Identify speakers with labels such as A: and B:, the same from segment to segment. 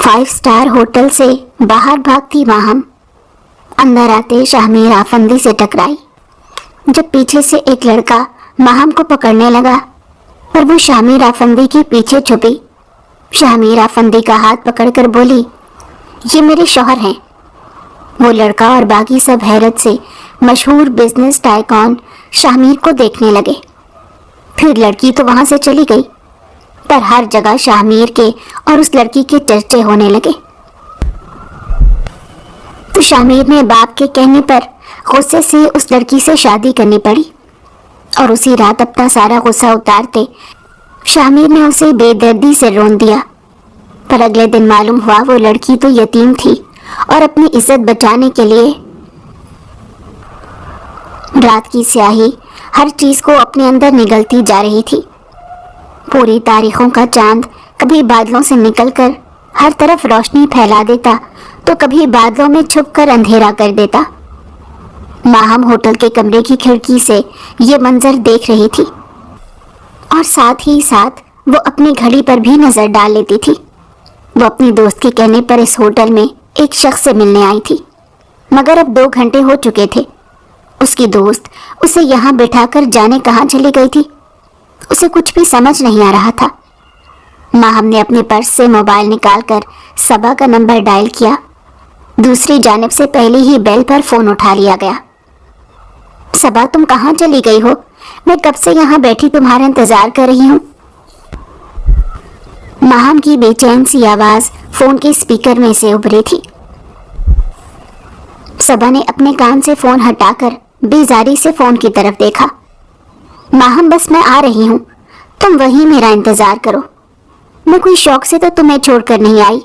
A: 5 star hotel से बाहर भागती माहम अंदर आते शाहमीर आफंदी से टकराई। जब पीछे से एक लड़का माहम को पकड़ने लगा और वो शाहमीर आफंदी के पीछे छुपी, शाहमीर आफंदी का हाथ पकड़कर बोली, ये मेरे शौहर हैं। वो लड़का और बाकी सब हैरत से मशहूर बिजनेस टाइकॉन शाहमीर को देखने लगे। फिर लड़की तो वहां से चली गई, पर हर जगह शाहमीर के और उस लड़की के चर्चे होने लगे। तो शाहमीर ने बाप के कहने पर गुस्से से उस लड़की से शादी करनी पड़ी और उसी रात अपना सारा गुस्सा उतारते शाहमीर ने उसे बेदर्दी से रोन दिया। पर अगले दिन मालूम हुआ वो लड़की तो यतीम थी और अपनी इज्जत बचाने के लिए रात की स्याही हर चीज को अपने अंदर निगलती जा रही थी। पूरी तारीखों का चांद कभी बादलों से निकलकर हर तरफ रोशनी फैला देता तो कभी बादलों में छुपकर अंधेरा कर देता। माहम होटल के कमरे की खिड़की से ये मंजर देख रही थी और साथ ही साथ वो अपनी घड़ी पर भी नजर डाल लेती थी। वो अपनी दोस्त के कहने पर इस होटल में एक शख्स से मिलने आई थी, मगर अब 2 घंटे हो चुके थे। उसकी दोस्त उसे यहाँ बिठाकर जाने कहाँ चली गई थी, उसे कुछ भी समझ नहीं आ रहा था। माहम ने अपने पर्स से मोबाइल निकालकर सबा का नंबर डायल किया। दूसरी जानिब से पहले ही बेल पर फोन उठा लिया गया। सबा, तुम कहाँ चली गई हो? मैं कब से यहाँ बैठी तुम्हारा इंतजार कर रही हूँ। माहम की बेचैन सी आवाज फोन के स्पीकर में से उभरी थी। सबा ने अपने कान से फोन हटाकर बेजारी से फोन की तरफ देखा। माहम, बस मैं आ रही हूँ, तुम वहीं मेरा इंतजार करो। मैं कोई शौक से तो तुम्हें छोड़कर नहीं आई,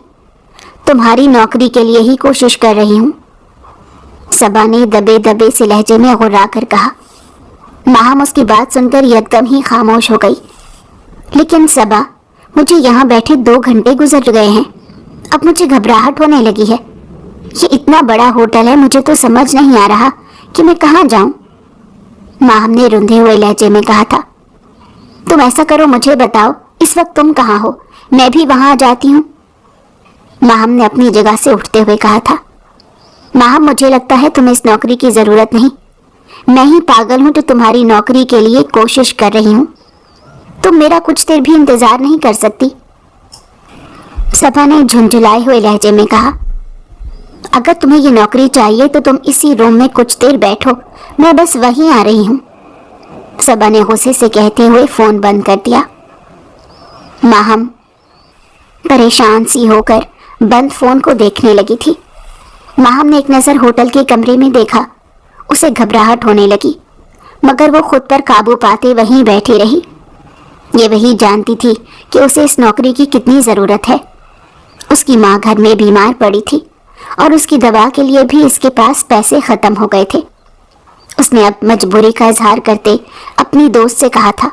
A: तुम्हारी नौकरी के लिए ही कोशिश कर रही हूँ, सबा ने दबे दबे से लहजे में गुर्रा कर कहा। माहम उसकी बात सुनकर यकदम ही खामोश हो गई। लेकिन सबा, मुझे यहाँ बैठे 2 घंटे गुजर गए हैं, अब मुझे घबराहट होने लगी है। ये इतना बड़ा होटल है, मुझे तो समझ नहीं आ रहा कि मैं कहाँ जाऊँ। माहम ने रुंधे हुए लहजे में कहा था। तुम ऐसा करो, मुझे बताओ इस वक्त तुम कहाँ हो, मैं भी वहां आ जाती हूँ। माहम ने अपनी जगह से उठते हुए कहा था। माहम, मुझे लगता है तुम्हें इस नौकरी की जरूरत नहीं, मैं ही पागल हूँ जो तुम्हारी नौकरी के लिए कोशिश कर रही हूँ। तुम मेरा कुछ देर भी इंतजार नहीं कर सकती? सबा ने झुंझुलाए हुए लहजे में कहा। अगर तुम्हें ये नौकरी चाहिए तो तुम इसी रूम में कुछ देर बैठो, मैं बस वहीं आ रही हूँ, सबा ने गुस्से से कहते हुए फोन बंद कर दिया। माहम परेशान सी होकर बंद फोन को देखने लगी थी। माहम ने एक नजर होटल के कमरे में देखा, उसे घबराहट होने लगी, मगर वो खुद पर काबू पाते वहीं बैठी रही। ये वही जानती थी कि उसे इस नौकरी की कितनी जरूरत है। उसकी माँ घर में बीमार पड़ी थी और उसकी दवा के लिए भी इसके पास पैसे खत्म हो गए थे। उसने अब मजबूरी का इजहार करते अपनी दोस्त से कहा था।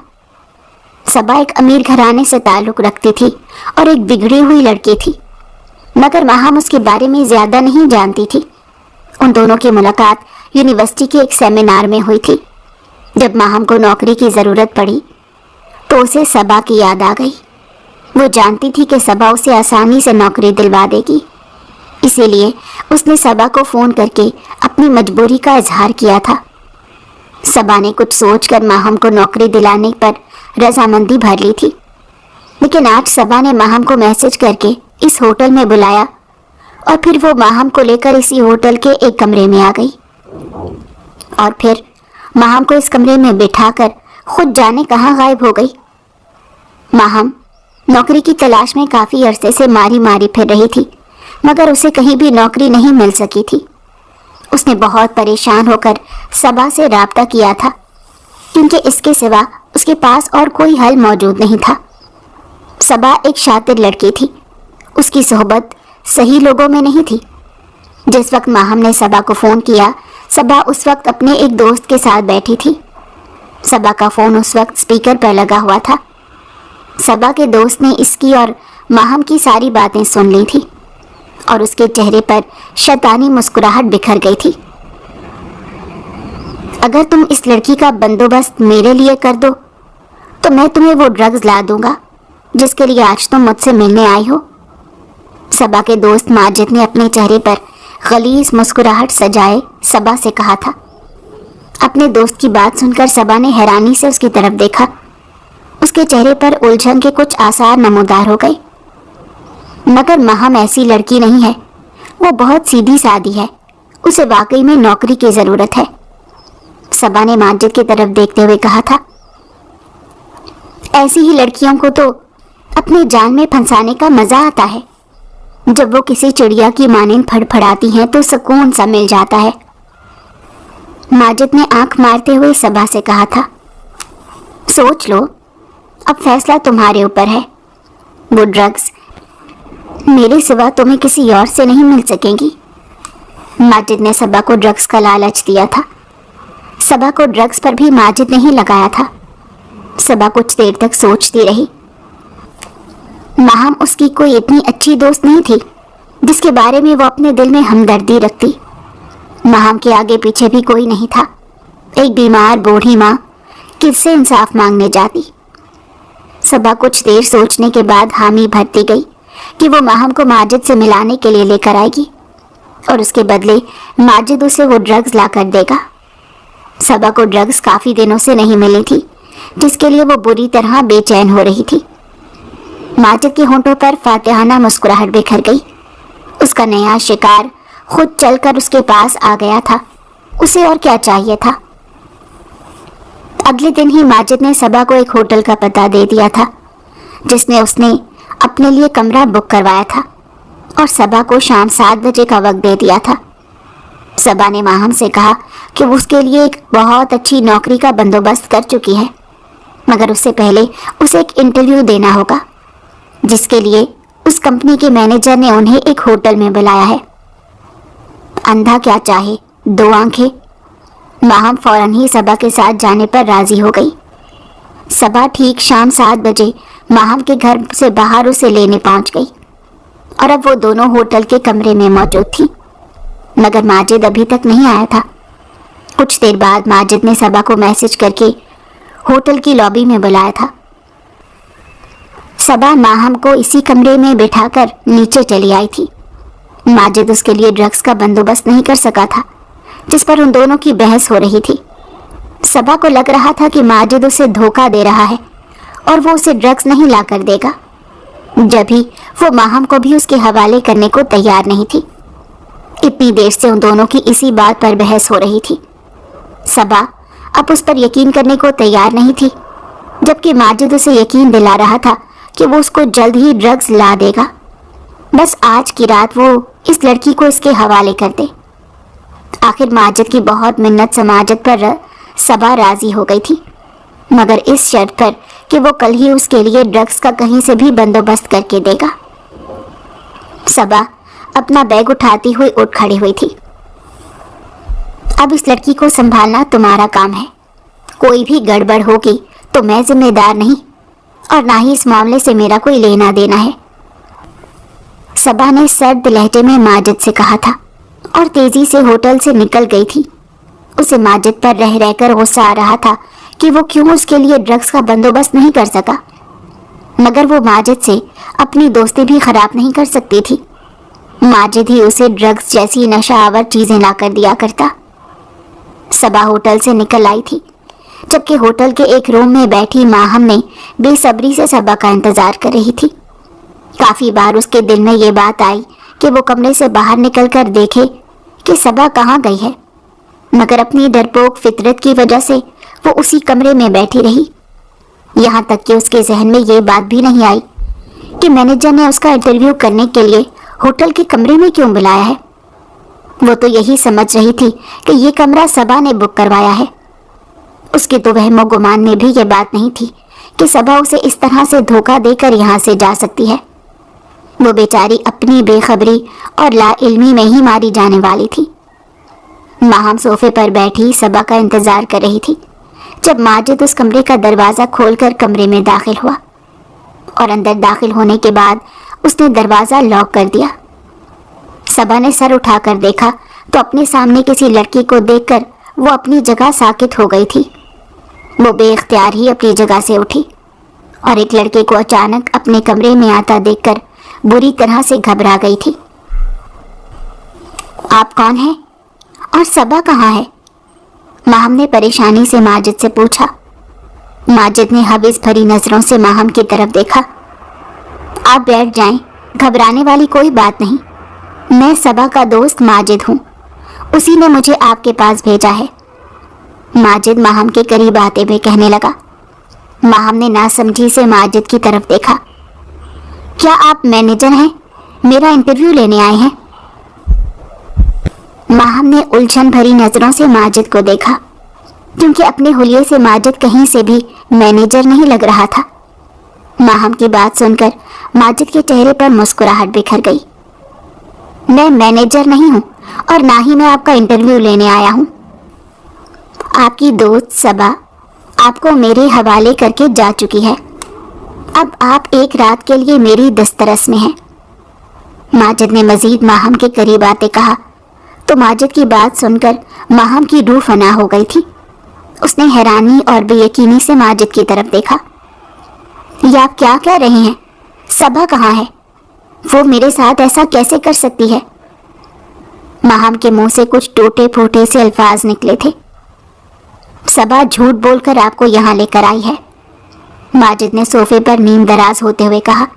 A: सबा एक अमीर घराने से ताल्लुक रखती थी और एक बिगड़ी हुई लड़की थी, मगर माहम उसके बारे में ज्यादा नहीं जानती थी। उन दोनों की मुलाकात यूनिवर्सिटी के एक सेमिनार में हुई थी। जब माहम को नौकरी की जरूरत पड़ी तो उसे सबा की याद आ गई। वो जानती थी कि सबा उसे आसानी से नौकरी दिलवा देगी, इसीलिए उसने सबा को फोन करके अपनी मजबूरी का इजहार किया था। सबा ने कुछ सोचकर माहम को नौकरी दिलाने पर रजामंदी भर ली थी, लेकिन आज सबा ने माहम को मैसेज करके इस होटल में बुलाया और फिर वो माहम को लेकर इसी होटल के एक कमरे में आ गई और फिर माहम को इस कमरे में बिठाकर खुद जाने कहाँ गायब हो गई। माहम नौकरी की तलाश में काफी अरसे से मारी मारी फिर रही थी, मगर उसे कहीं भी नौकरी नहीं मिल सकी थी। उसने बहुत परेशान होकर सबा से राब्ता किया था, क्योंकि इसके सिवा उसके पास और कोई हल मौजूद नहीं था। सबा एक शातिर लड़की थी, उसकी सोहबत सही लोगों में नहीं थी। जिस वक्त माहम ने सबा को फोन किया, सबा उस वक्त अपने एक दोस्त के साथ बैठी थी। सबा का फोन उस वक्त स्पीकर पर लगा हुआ था। सबा के दोस्त ने इसकी और माहम की सारी बातें सुन ली थी और उसके चेहरे पर शैतानी मुस्कुराहट बिखर गई थी। अगर तुम इस लड़की का बंदोबस्त मेरे लिए कर दो तो मैं तुम्हें वो ड्रग्स ला दूंगा जिसके लिए आज तुम मुझसे मिलने आई हो, सबा के दोस्त माजिद ने अपने चेहरे पर गलीज मुस्कुराहट सजाए सबा से कहा था। अपने दोस्त की बात सुनकर सबा ने हैरानी से उसकी तरफ देखा। उसके चेहरे पर उलझन के कुछ आसार नमूदार हो गए। मगर महम ऐसी लड़की नहीं है, वो बहुत सीधी सादी है, उसे वाकई में नौकरी की जरूरत है, सबा ने माजिद की तरफ देखते हुए कहा था। ऐसी ही लड़कियों को तो अपने जाल में फंसाने का मजा आता है। जब वो किसी चिड़िया की मानिंद फड़फड़ाती हैं तो सुकून सा मिल जाता है। माजिद ने आंख मारते हुए सबा से कहा था। सोच लो, अब फैसला तुम्हारे ऊपर है। वो ड्रग्स मेरे सिवा तुम्हें किसी और से नहीं मिल सकेंगी। माजिद ने सबा को ड्रग्स का लालच दिया था। सबा को ड्रग्स पर भी माजिद ने ही लगाया था। सबा कुछ देर तक सोचती रही। महम उसकी कोई इतनी अच्छी दोस्त नहीं थी जिसके बारे में वो अपने दिल में हमदर्दी रखती। महम के आगे पीछे भी कोई नहीं था। एक बीमार बूढ़ी माँ किससे इंसाफ मांगने जाती। सबा कुछ देर सोचने के बाद हामी भरती गई कि वो महम को माजिद से मिलाने के लिए लेकर आएगी और उसके बदले माजिद उसे वो ड्रग्स ला कर देगा। सबा को ड्रग्स काफी दिनों से नहीं मिली थी, जिसके लिए वो बुरी तरह बेचैन हो रही थी। माजिद के होंठों पर फातिहाना मुस्कुराहट बिखर गई। उसका नया शिकार खुद चलकर उसके पास आ गया था। उसे और क्या चाहिए था। अगले दिन ही माजिद ने सबा को एक होटल का पता दे दिया था, जिसमें उसने अपने लिए कमरा बुक करवाया था और सबा को शाम 7 बजे का वक्त दे दिया था। सबा ने माहम से कहा कि वो उसके लिए एक बहुत अच्छी नौकरी का बंदोबस्त कर चुकी है, मगर उससे पहले उसे एक इंटरव्यू देना होगा, जिसके लिए उस कंपनी के मैनेजर ने उन्हें एक होटल में बुलाया है। अंधा क्या चाहे, 2 आंखें। माहम फौरन ही सबा के साथ जाने पर राजी हो गई। सबा ठीक शाम 7 बजे माहम के घर से बाहर उसे लेने पहुंच गई और अब वो दोनों होटल के कमरे में मौजूद थी, मगर माजिद अभी तक नहीं आया था। कुछ देर बाद माजिद ने सबा को मैसेज करके होटल की लॉबी में बुलाया था। सबा माहम को इसी कमरे में बिठाकर नीचे चली आई थी। माजिद उसके लिए ड्रग्स का बंदोबस्त नहीं कर सका था, जिस पर उन दोनों की बहस हो रही थी। सबा को लग रहा था कि माजिद उसे धोखा दे रहा है और वो उसे ड्रग्स नहीं ला कर देगा, जब भी वो माहम को भी उसके हवाले करने को तैयार नहीं थी। इतनी देर से उन दोनों की इसी बात पर बहस हो रही थी। सबा अब उस पर यकीन करने को तैयार नहीं थी, जबकि माजिद उसे यकीन दिला रहा था कि वो उसको जल्द ही ड्रग्स ला देगा। बस आज की रात वो इस लड़की को इसके हवाले कर दे। आखिर माजिद की बहुत मिन्नत समाजत पर सबा राजी हो गई थी, मगर इस शर्त पर कि वो कल ही उसके लिए ड्रग्स का कहीं से भी बंदोबस्त करके देगा। सबा अपना बैग उठाती हुई उठ खड़ी हुई थी। अब इस लड़की को संभालना तुम्हारा काम है। कोई भी गड़बड़ होगी तो मैं जिम्मेदार नहीं, और ना ही इस मामले से मेरा कोई लेना देना है, सबा ने सर्द लहजे में माजिद से कहा था और तेजी से होटल से निकल गई थी। उसे माजिद पर रह रहकर गुस्सा आ रहा था कि वो क्यों उसके लिए ड्रग्स का बंदोबस्त नहीं कर सका, मगर वो माजिद से अपनी दोस्ती भी खराब नहीं कर सकती थी। माजिद ही उसे ड्रग्स जैसी नशा आवर चीजें ला कर दिया करता। सबा होटल से निकल आई थी, जबकि होटल के एक रूम में बैठी माहम ने बेसब्री से सबा का इंतजार कर रही थी। काफी बार उसके दिल में ये बात आई कि वो कमरे से बाहर निकलकर देखे कि सबा कहाँ गई है, मगर अपनी डरपोक फितरत की वजह से वो उसी कमरे में बैठी रही। यहाँ तक कि उसके जहन में ये बात भी नहीं आई कि मैनेजर ने उसका इंटरव्यू करने के लिए होटल के कमरे में क्यों बुलाया है। वो तो यही समझ रही थी कि ये कमरा सबा ने बुक करवाया है। उसके तो वहमो गुमान में भी ये बात नहीं थी कि सबा उसे इस तरह से धोखा देकर यहाँ से जा सकती है। वो बेचारी अपनी बेखबरी और लाइल्मी में ही मारी जाने वाली थी। माहम सोफे पर बैठी सबा का इंतजार कर रही थी, जब माजिद उस कमरे का दरवाज़ा खोलकर कमरे में दाखिल हुआ और अंदर दाखिल होने के बाद उसने दरवाज़ा लॉक कर दिया। सबा ने सर उठाकर देखा तो अपने सामने किसी लड़की को देखकर वो अपनी जगह साकित हो गई थी। वो बेइख्तियार ही अपनी जगह से उठी और एक लड़के को अचानक अपने कमरे में आता देखकर बुरी तरह से घबरा गई थी। आप कौन हैं? और सबा कहाँ है? माहम ने परेशानी से माजिद से पूछा। माजिद ने हविस भरी नजरों से माहम की तरफ देखा। आप बैठ जाएं, घबराने वाली कोई बात नहीं। मैं सबा का दोस्त माजिद हूँ, उसी ने मुझे आपके पास भेजा है। माजिद माहम के करीब आते हुए कहने लगा। माहम ने नासमझी से माजिद की तरफ देखा। क्या आप मैनेजर हैं? मेरा इंटरव्यू लेने आए हैं? माहम ने उलझन भरी नजरों से माजिद को देखा, क्योंकि अपने हुलिये से माजिद कहीं से भी मैनेजर नहीं लग रहा था। माहम की बात सुनकर माजिद के चेहरे पर मुस्कुराहट बिखर गई। मैं मैनेजर नहीं हूँ और ना ही मैं आपका इंटरव्यू लेने आया हूँ। आपकी दोस्त सबा आपको मेरे हवाले करके जा चुकी है। अब आप एक रात के लिए मेरी दस्तरस में हैं। माजिद ने मजीद माहम के करीब आते कहा तो माजिद की बात सुनकर माहम की रूह फना हो गई थी। उसने हैरानी और बेयकीनी से माजिद की तरफ देखा। ये आप क्या कह रहे हैं? सबा कहाँ है? वो मेरे साथ ऐसा कैसे कर सकती है? माहम के मुंह से कुछ टूटे फूटे से अल्फाज निकले थे। सबा झूठ बोलकर आपको यहाँ लेकर आई है, माजिद ने सोफे पर नीम दराज होते हुए कहा।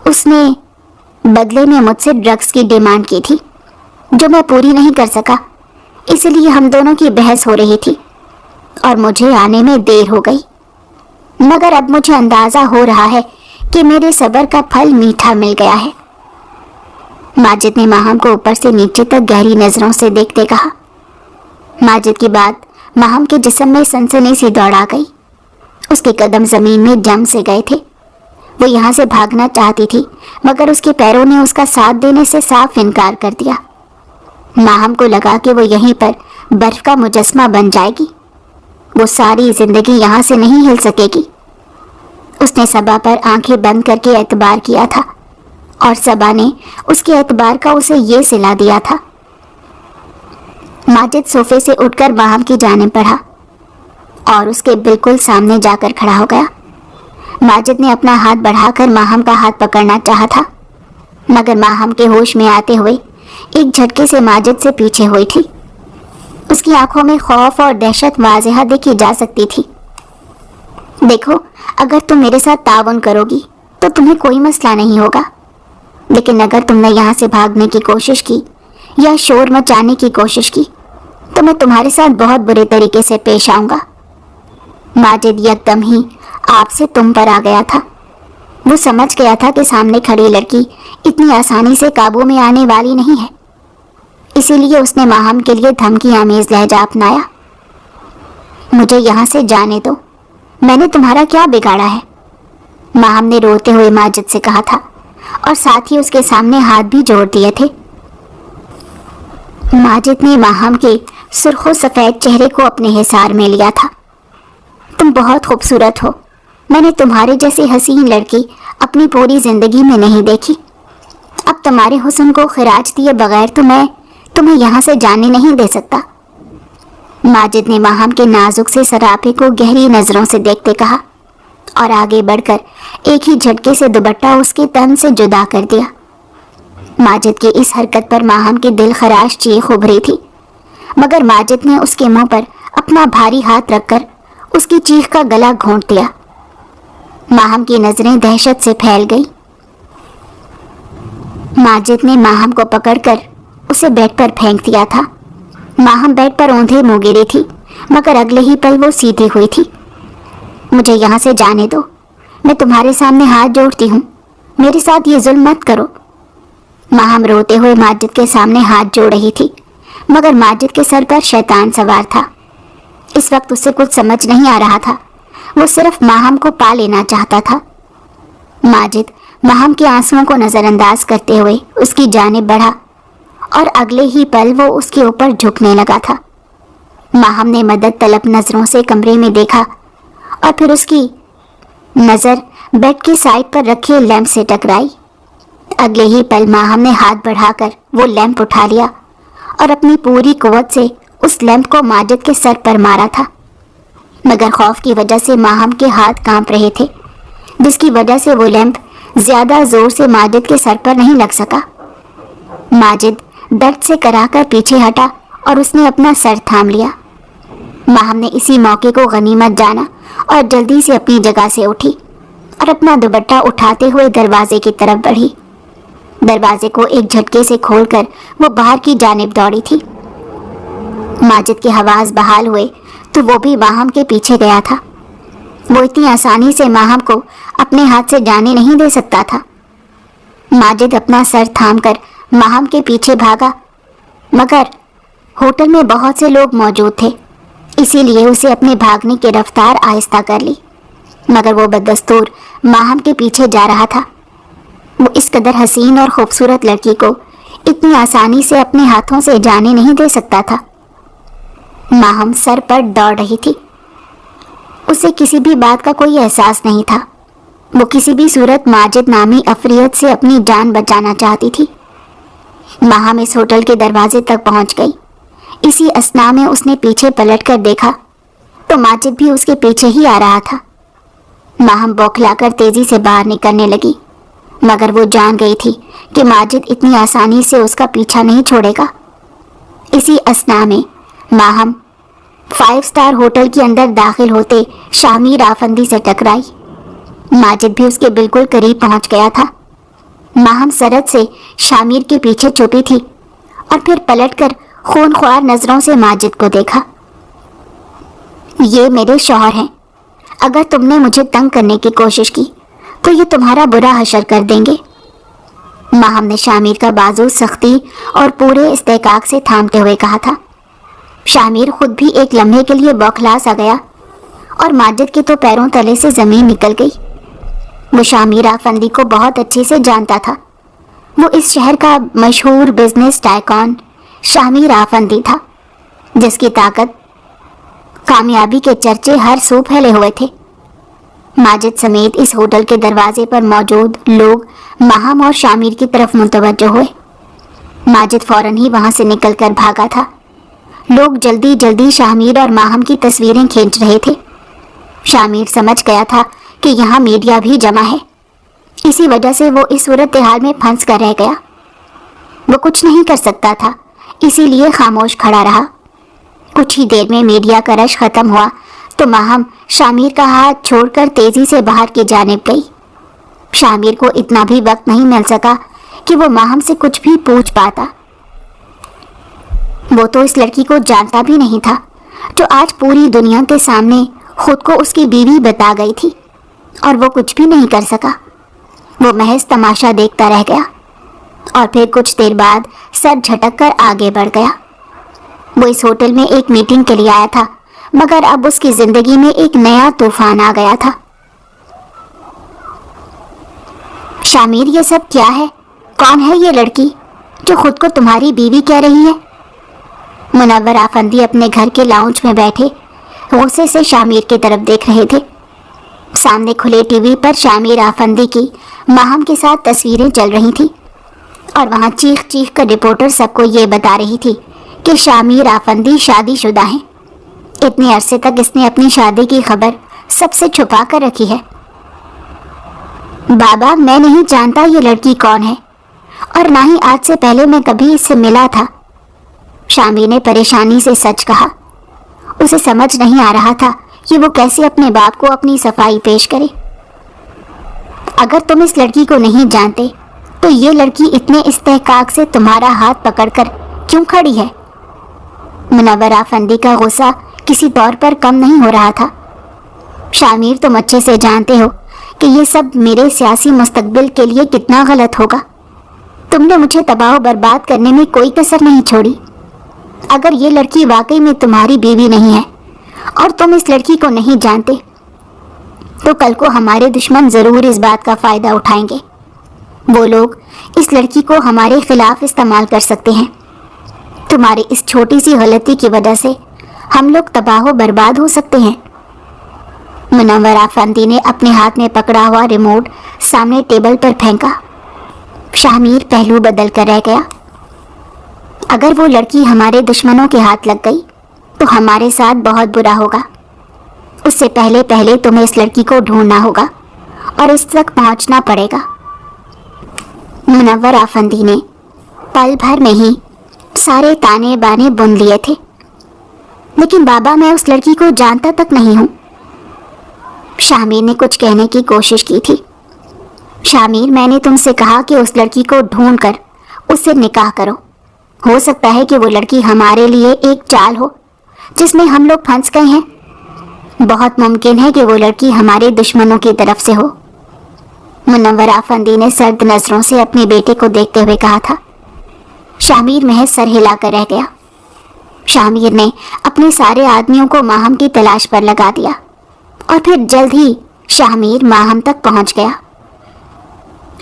A: उसने बदले में मुझसे ड्रग्स की डिमांड की थी, जो मैं पूरी नहीं कर सका, इसलिए हम दोनों की बहस हो रही थी और मुझे आने में देर हो गई। मगर अब मुझे अंदाजा हो रहा है कि मेरे सब्र का फल मीठा मिल गया है। माजिद ने माहम को ऊपर से नीचे तक गहरी नजरों से देखते कहा। माजिद की बात माहम के जिस्म में सनसनी सी दौड़ा गई। उसके कदम जमीन में जम से गए थे। वो यहाँ से भागना चाहती थी, मगर उसके पैरों ने उसका साथ देने से साफ इनकार कर दिया। माहम को लगा कि वो यहीं पर बर्फ का मुजस्मा बन जाएगी। वो सारी जिंदगी यहाँ से नहीं हिल सकेगी। उसने सबा पर आंखें बंद करके एतबार किया था और सबा ने उसके एतबार का उसे ये सिला दिया था। माजिद सोफे से उठकर माहम की जानिब बढ़ा और उसके बिल्कुल सामने जाकर खड़ा हो गया। माजिद ने अपना हाथ बढ़ाकर माहम का हाथ पकड़ना चाहा था, मगर माहम के होश में आते हुए एक झटके से माजिद से पीछे हुई थी। उसकी आंखों में खौफ और दहशत वाज़ेह देखी जा सकती थी। देखो, अगर तुम मेरे साथ तावन करोगी तो तुम्हें कोई मसला नहीं होगा, लेकिन अगर तुमने यहाँ से भागने की कोशिश की या शोर मचाने की कोशिश की तो मैं तुम्हारे साथ बहुत बुरे तरीके से पेश आऊंगा। माजिद यकदम ही आपसे तुम पर आ गया था। वो समझ गया था कि सामने खड़ी लड़की इतनी आसानी से काबू में आने वाली नहीं है, इसीलिए उसने माहम के लिए धमकी आमेज लहजा अपनाया। मुझे यहाँ से जाने दो, मैंने तुम्हारा क्या बिगाड़ा है? माहम ने रोते हुए माजिद से कहा था और साथ ही उसके सामने हाथ भी जोड़ दिए थे। माजिद ने माहम के सुर्खो सफ़ेद चेहरे को अपने हिसार में लिया था। तुम बहुत खूबसूरत हो, मैंने तुम्हारे जैसी हसीन लड़की अपनी पूरी जिंदगी में नहीं देखी। अब तुम्हारे हुस्न को खिराज दिए बगैर तो मैं तुम्हें यहाँ से जाने नहीं दे सकता। माजिद ने माहम के नाजुक से सरापे को गहरी नजरों से देखते कहा और आगे बढ़कर एक ही झटके से दुपट्टा उसके तन से जुदा कर दिया। माजिद की इस हरकत पर माहम की दिल खराश चीख उभरी थी, मगर माजिद ने उसके मुंह पर अपना भारी हाथ रखकर उसकी चीख का गला घोंट दिया। माहम की नजरें दहशत से फैल गई। माजिद ने माहम को पकड़कर उसे बेड पर फेंक दिया था। माहम बेड पर औंधे मुंह गिरी थी, मगर अगले ही पल वो सीधी हुई थी। मुझे यहाँ से जाने दो, मैं तुम्हारे सामने हाथ जोड़ती हूँ, मेरे साथ ये जुल्म मत करो। माहम रोते हुए माजिद के सामने हाथ जोड़ रही थी, मगर माजिद के सर पर शैतान सवार था। इस वक्त उसे कुछ समझ नहीं आ रहा था, वो सिर्फ माहम को पा लेना चाहता था। माजिद माहम के आंसुओं को नजरअंदाज करते हुए उसकी जानिब बढ़ा और अगले ही पल वो उसके ऊपर झुकने लगा था। माहम ने मदद तलब नजरों से कमरे में देखा और फिर उसकी नजर बेड की साइड पर रखे लैंप से टकराई। अगले ही पल माहम ने हाथ बढ़ाकर वो लैंप उठा लिया और अपनी पूरी कुव्वत से उस लैंप को माजिद के सर पर मारा था, मगर खौफ की वजह से माहम के हाथ कांप रहे थे, जिसकी वजह से वो लैंप ज्यादा जोर से माजिद के सर पर नहीं लग सका। माजिद दर्द से कराकर पीछे हटा और उसने अपना सर थाम लिया। माहम ने इसी मौके को गनीमत जाना और जल्दी से अपनी जगह से उठी और अपना दुपट्टा उठाते हुए दरवाजे की तरफ बढ़ी। दरवाजे को एक झटके से खोलकर वो बाहर की जानिब दौड़ी थी। माजिद के हवास बहाल हुए तो वो भी माहम के पीछे गया था। वो इतनी आसानी से माहम को अपने हाथ से जाने नहीं दे सकता था। माजिद अपना सर थामकर माहम के पीछे भागा, मगर होटल में बहुत से लोग मौजूद थे, इसीलिए उसे अपने भागने की रफ्तार आहिस्ता कर ली। मगर वो बददस्तूर माहम के पीछे जा रहा था। वो इस कदर हसीन और खूबसूरत लड़की को इतनी आसानी से अपने हाथों से जाने नहीं दे सकता था। माहम सर पर दौड़ रही थी। उसे किसी भी बात का कोई एहसास नहीं था। वो किसी भी सूरत माजिद नामी अफरियत से अपनी जान बचाना चाहती थी। माहम इस होटल के दरवाजे तक पहुंच गई। इसी असना में उसने पीछे पलट कर देखा तो माजिद भी उसके पीछे ही आ रहा था। माहम बौखलाकर तेजी से बाहर निकलने लगी, मगर वो जान गई थी कि माजिद इतनी आसानी से उसका पीछा नहीं छोड़ेगा। इसी असना में माहम 5 स्टार होटल के अंदर दाखिल होते शामिर आफंदी से टकराई। माजिद भी उसके बिल्कुल करीब पहुंच गया था। माहम सरद से शामिर के पीछे छुपी थी और फिर पलटकर खूनख्वार नजरों से माजिद को देखा। ये मेरे शौहर हैं। अगर तुमने मुझे तंग करने की कोशिश की तो ये तुम्हारा बुरा हशर कर देंगे। माहम ने शामिर का बाजू सख्ती और पूरे इस्तेकाक से थामते हुए कहा था। शामिर खुद भी एक लम्हे के लिए बौखला सा गया और माजिद के तो पैरों तले से जमीन निकल गई। वो शामिर आफंदी को बहुत अच्छे से जानता था। वो इस शहर का मशहूर बिजनेस टाइकॉन शामिर आफंदी था, जिसकी ताकत, कामयाबी के चर्चे हर सू फैले हुए थे। माजिद समेत इस होटल के दरवाजे पर मौजूद लोग माहम और शामिर की तरफ मुतवज्जो हुए। माजिद फौरन ही वहां से निकलकर भागा था। लोग जल्दी जल्दी शामिर और माहम की तस्वीरें खींच रहे थे। शामिर समझ गया था कि यहाँ मीडिया भी जमा है, इसी वजह से वो इस सूरत हाल में फंस कर रह गया। वो कुछ नहीं कर सकता था, इसीलिए खामोश खड़ा रहा। कुछ ही देर में मीडिया का रश खत्म हुआ तो माहम शामिर का हाथ छोड़कर तेजी से बाहर की जानिब गई। शामिर को इतना भी वक्त नहीं मिल सका कि वो माहम से कुछ भी पूछ पाता। वो तो इस लड़की को जानता भी नहीं था, जो आज पूरी दुनिया के सामने खुद को उसकी बीवी बता गई थी, और वो कुछ भी नहीं कर सका। वो महज तमाशा देखता रह गया और फिर कुछ देर बाद सर झटक कर आगे बढ़ गया। वो इस होटल में एक मीटिंग के लिए आया था, मगर अब उसकी जिंदगी में एक नया तूफान आ गया था। शामिर, ये सब क्या है? कौन है ये लड़की जो खुद को तुम्हारी बीवी कह रही है? मुनव्वर आफंदी अपने घर के लाउंज में बैठे गुस्से से शामिर की तरफ देख रहे थे। सामने खुले टीवी पर शामिर आफंदी की माहम के साथ तस्वीरें चल रही थी और वहां चीख चीख कर रिपोर्टर सबको ये बता रही थी कि शामिर आफंदी शादीशुदा है। इतने अरसे तक इसने अपनी शादी की खबर सबसे छुपा कर रखी है। बाबा, मैं नहीं जानता ये लड़की कौन है और ना ही आज से पहले मैं कभी इससे मिला था। शामिर ने परेशानी से सच कहा। उसे समझ नहीं आ रहा था कि वो कैसे अपने बाप को अपनी सफाई पेश करे। अगर तुम इस लड़की को नहीं जानते तो ये लड़की इतने इस्तेहकाक से तुम्हारा हाथ पकड़कर क्यों खड़ी है? मुनव्वर आफंदी का गुस्सा किसी तौर पर कम नहीं हो रहा था। शामिर, तुम अच्छे से जानते हो कि ये सब मेरे सियासी मुस्तकबिल के लिए कितना गलत होगा। तुमने मुझे तबाह बर्बाद करने में कोई कसर नहीं छोड़ी। अगर ये लड़की वाकई में तुम्हारी बीवी नहीं है और तुम इस लड़की को नहीं जानते तो कल को हमारे दुश्मन ज़रूर इस बात का फ़ायदा उठाएंगे। वो लोग इस लड़की को हमारे खिलाफ इस्तेमाल कर सकते हैं। तुम्हारी इस छोटी सी गलती की वजह से हम लोग तबाह बर्बाद हो सकते हैं। मुनव्वर आफंदी ने अपने हाथ में पकड़ा हुआ रिमोट सामने टेबल पर फेंका। शामिर पहलू बदल कर रह गया। अगर वो लड़की हमारे दुश्मनों के हाथ लग गई तो हमारे साथ बहुत बुरा होगा। उससे पहले पहले तुम्हें इस लड़की को ढूंढना होगा और इस तक पहुंचना पड़ेगा। मुनव्वर आफंदी ने पल भर में ही सारे ताने बाने बुन लिए थे। लेकिन बाबा, मैं उस लड़की को जानता तक नहीं हूं। शामिर ने कुछ कहने की कोशिश की थी। शामिर, मैंने तुमसे कहा कि उस लड़की को ढूंढ कर उससे निकाह करो। हो सकता है कि वो लड़की हमारे लिए एक चाल हो जिसमें हम लोग फंस गए हैं। बहुत मुमकिन है कि वो लड़की हमारे दुश्मनों की तरफ से हो। मुनव्वर आफंदी ने सर्द नजरों से अपने बेटे को देखते हुए कहा था। शामिर महज सर हिलाकर रह गया। शामिर ने अपने सारे आदमियों को माहम की तलाश पर लगा दिया और फिर जल्द ही शामिर माहम तक पहुंच गया।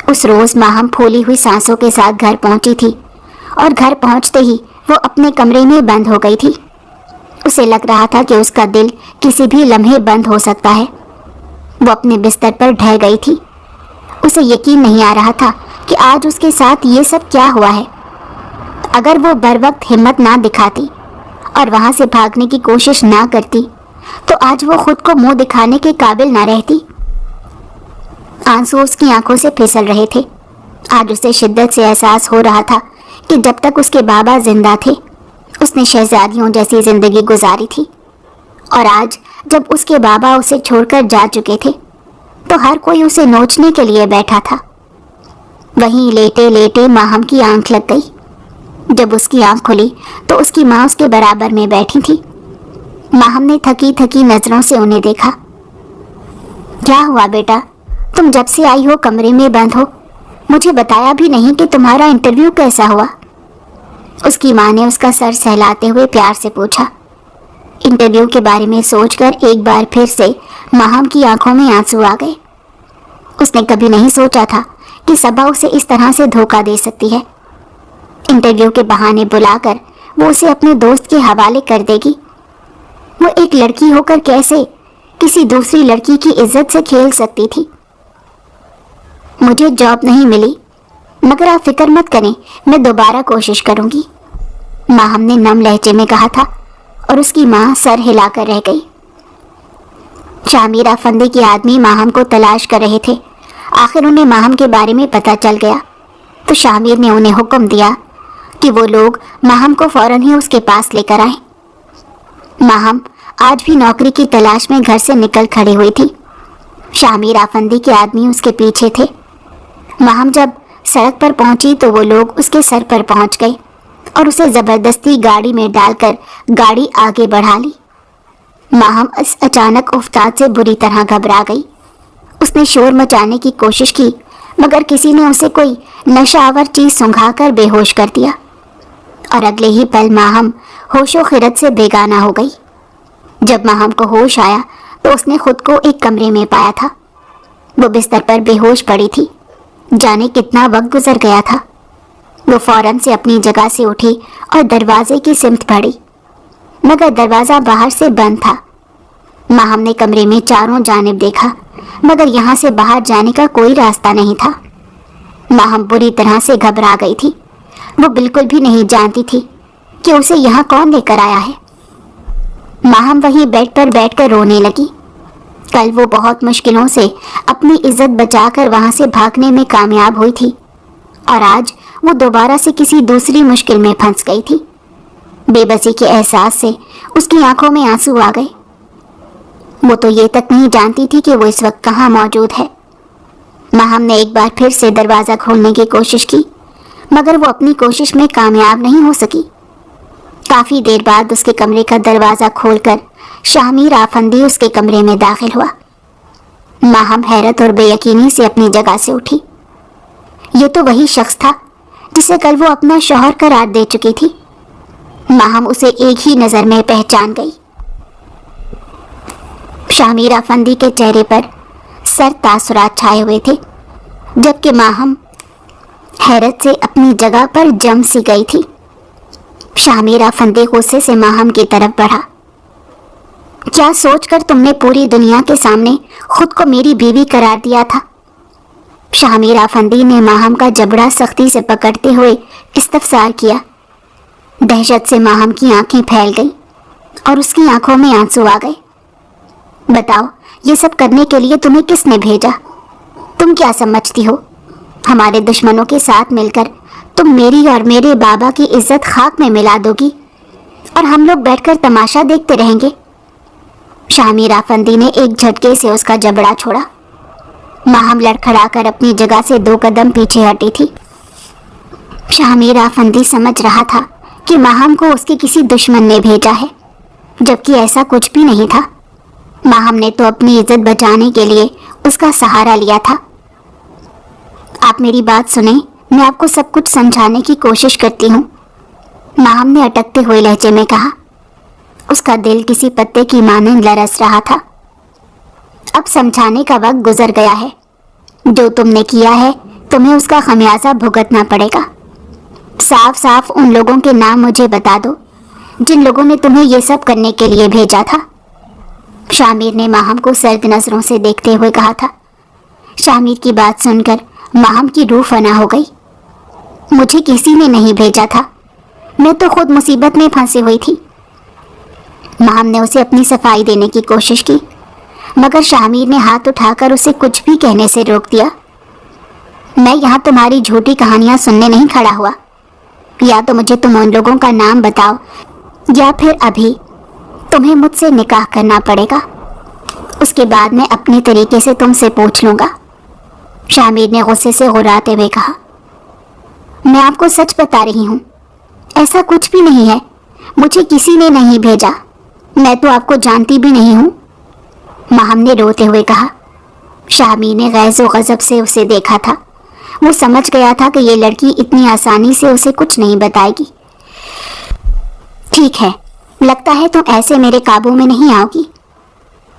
A: उस रोज माहम फूली हुई सांसों के साथ घर पहुंची थी और घर पहुंचते ही वो अपने कमरे में बंद हो गई थी। उसे लग रहा था कि उसका दिल किसी भी लम्हे बंद हो सकता है। वो अपने बिस्तर पर ढह गई थी। उसे यकीन नहीं आ रहा था कि आज उसके साथ ये सब क्या हुआ है। अगर वो बर वक्त हिम्मत ना दिखाती और वहां से भागने की कोशिश ना करती तो आज वो खुद को मुंह दिखाने के काबिल ना रहती। आंसू उसकी आंखों से फिसल रहे थे। आज उसे शिद्दत से एहसास हो रहा था कि जब तक उसके बाबा जिंदा थे उसने शहजादियों जैसी जिंदगी गुजारी थी, और आज जब उसके बाबा उसे छोड़कर जा चुके थे तो हर कोई उसे नोचने के लिए बैठा था। वहीं लेटे लेटे माहम की आंख लग गई। जब उसकी आंख खुली तो उसकी माँ उसके बराबर में बैठी थी। माहम ने थकी थकी नजरों से उन्हें देखा। क्या हुआ बेटा, तुम जब से आई हो कमरे में बंद हो, मुझे बताया भी नहीं कि तुम्हारा इंटरव्यू कैसा हुआ। उसकी माँ ने उसका सर सहलाते हुए प्यार से पूछा। इंटरव्यू के बारे में सोचकर एक बार फिर से माहम की आंखों में आंसू आ गए। उसने कभी नहीं सोचा था कि सबा उसे इस तरह से धोखा दे सकती है। इंटरव्यू के बहाने बुलाकर वो उसे अपने दोस्त के हवाले कर देगी। वो एक लड़की होकर कैसे किसी दूसरी लड़की की इज्जत से खेल सकती थी। मुझे जॉब नहीं मिली, मगर आप फिक्र मत करें, मैं दोबारा कोशिश करूंगी, माहम ने नम लहजे में कहा था, और उसकी माँ सर हिलाकर रह गई। शामिर आफंदी के आदमी माहम को तलाश कर रहे थे। आखिर उन्हें माहम के बारे में पता चल गया तो शामिर ने उन्हें हुक्म दिया कि वो लोग माहम को फौरन ही उसके पास लेकर आए। माहम आज भी नौकरी की तलाश में घर से निकल खड़ी हुई थी। शामिर आफंदी के आदमी उसके पीछे थे। माहम जब सड़क पर पहुंची तो वो लोग उसके सर पर पहुंच गए और उसे जबरदस्ती गाड़ी में डालकर गाड़ी आगे बढ़ा ली। माहम इस अचानक उफ्ताद से बुरी तरह घबरा गई। उसने शोर मचाने की कोशिश की, मगर किसी ने उसे कोई नशावर चीज सुंघाकर बेहोश कर दिया, और अगले ही पल माहम होशो खिरत से बेगाना हो गई। जब माहम को होश आया तो उसने खुद को एक कमरे में पाया था। वो बिस्तर पर बेहोश पड़ी थी। जाने कितना वक्त गुजर गया था। वो फौरन से अपनी जगह से उठी और दरवाजे की सिमत बढ़ी, मगर दरवाजा बाहर से बंद था। माहम ने कमरे में चारों जानिब देखा, मगर यहाँ से बाहर जाने का कोई रास्ता नहीं था। माहम बुरी तरह से घबरा गई थी। वो बिल्कुल भी नहीं जानती थी कि उसे यहाँ कौन लेकर आया है। माहम वहीं बेड पर बैठकर रोने लगी। कल वो बहुत मुश्किलों से अपनी इज्जत बचाकर वहां से भागने में कामयाब हुई थी, और आज वो दोबारा से किसी दूसरी मुश्किल में फंस गई थी। बेबसी के एहसास से उसकी आंखों में आंसू आ गए। वो तो ये तक नहीं जानती थी कि वो इस वक्त कहाँ मौजूद है। माहम ने एक बार फिर से दरवाज़ा खोलने की कोशिश की, मगर वो अपनी कोशिश में कामयाब नहीं हो सकी। काफ़ी देर बाद उसके कमरे का दरवाज़ा खोलकर शामिर आफंदी उसके कमरे में दाखिल हुआ। माहम हैरत और बेयकीनी से अपनी जगह से उठी। ये तो वही शख्स था जिसे कल वो अपना शौहर करार दे चुकी थी। माहम उसे एक ही नज़र में पहचान गई। शामिर आफंदी के चेहरे पर सर तासुरात छाए हुए थे, जबकि माहम हैरत से अपनी जगह पर जम सी गई थी। शामिर आफंदी गुस्से से माहम की तरफ बढ़ा। क्या सोचकर तुमने पूरी दुनिया के सामने खुद को मेरी बीवी करार दिया था? शामिर आफंदी ने माहम का जबड़ा सख्ती से पकड़ते हुए इस्तफसार किया। दहशत से माहम की आंखें फैल गईं और उसकी आंखों में आंसू आ गए। बताओ, ये सब करने के लिए तुम्हें किसने भेजा? तुम क्या समझती हो हमारे दुश्मनों के साथ मिलकर तुम मेरी और मेरे बाबा की इज्जत खाक में मिला दोगी और हम लोग बैठकर तमाशा देखते रहेंगे। शामिर आफंदी ने एक झटके से उसका जबड़ा छोड़ा। माहम लड़खड़ाकर अपनी जगह से 2 कदम पीछे हटी थी। शामिर आफंदी समझ रहा था कि माहम को उसके किसी दुश्मन ने भेजा है, जबकि ऐसा कुछ भी नहीं था। माहम ने तो अपनी इज्जत बचाने के लिए उसका सहारा लिया था। आप मेरी बात सुने, मैं आपको सब कुछ समझाने की कोशिश करती हूँ, माहम ने अटकते हुए लहजे में कहा। उसका दिल किसी पत्ते की मानंद लरस रहा था। अब समझाने का वक्त गुजर गया है। जो तुमने किया है तुम्हें उसका खमियाजा भुगतना पड़ेगा। साफ साफ उन लोगों के नाम मुझे बता दो जिन लोगों ने तुम्हें ये सब करने के लिए भेजा था। शामिर ने माहम को सर्द नजरों से देखते हुए कहा था। शामिर की बात सुनकर माहम की रूह फना हो गई। मुझे किसी ने नहीं भेजा था, मैं तो खुद मुसीबत में फंसी हुई थी। माहम ने उसे अपनी सफाई देने की कोशिश की, मगर शामिर ने हाथ उठाकर उसे कुछ भी कहने से रोक दिया। मैं यहाँ तुम्हारी झूठी कहानियां सुनने नहीं खड़ा हुआ। या तो मुझे तुम उन लोगों का नाम बताओ या फिर अभी तुम्हें मुझसे निकाह करना पड़ेगा। उसके बाद मैं अपने तरीके से तुमसे पूछ लूंगा। शामिर ने गुस्से से गुर्राते हुए कहा। मैं आपको सच बता रही हूँ, ऐसा कुछ भी नहीं है। मुझे किसी ने नहीं भेजा, मैं तो आपको जानती भी नहीं हूँ, माहम ने रोते हुए कहा। शामिर ने गैज़ो गज़ब से उसे देखा था। वो समझ गया था कि ये लड़की इतनी आसानी से उसे कुछ नहीं बताएगी। ठीक है, लगता है तुम ऐसे मेरे काबू में नहीं आओगी।